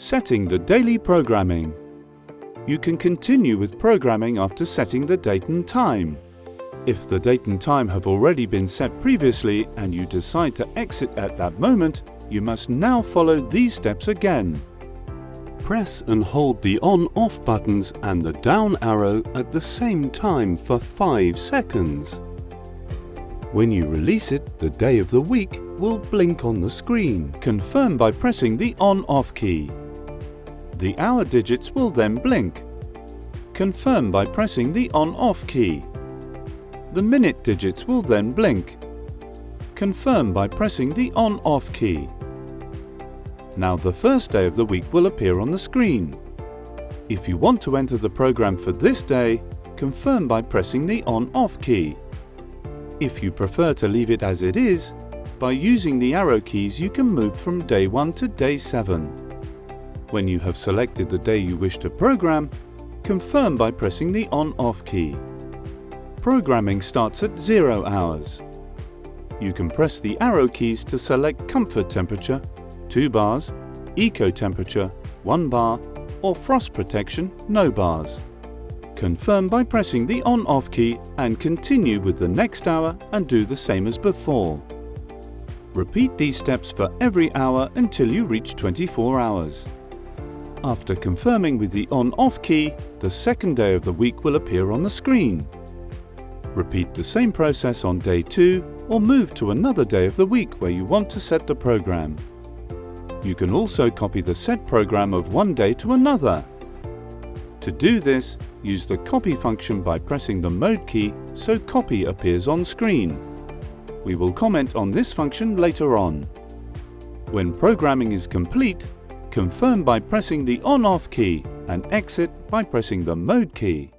Setting the daily programming. You can continue with programming after setting the date and time. If the date and time have already been set previously and you decide to exit at that moment, you must now follow these steps again. Press and hold the on-off buttons and the down arrow at the same time for 5 seconds. When you release it, the day of the week will blink on the screen. Confirm by pressing the on-off key. The hour digits will then blink. Confirm by pressing the on-off key. The minute digits will then blink. Confirm by pressing the on-off key. Now the first day of the week will appear on the screen. If you want to enter the program for this day, confirm by pressing the on-off key. If you prefer to leave it as it is, by using the arrow keys you can move from day 1 to day 7. When you have selected the day you wish to program, confirm by pressing the on-off key. Programming starts at 0 hours. You can press the arrow keys to select comfort temperature, 2 bars, eco temperature, 1 bar, or frost protection, no bars. Confirm by pressing the on-off key and continue with the next hour and do the same as before. Repeat these steps for every hour until you reach 24 hours. After confirming with the on-off key, the second day of the week will appear on the screen. Repeat the same process on day 2 or move to another day of the week where you want to set the program. You can also copy the set program of one day to another. To do this, use the copy function by pressing the mode key so copy appears on screen. We will comment on this function later on. When programming is complete, confirm by pressing the on-off key and exit by pressing the mode key.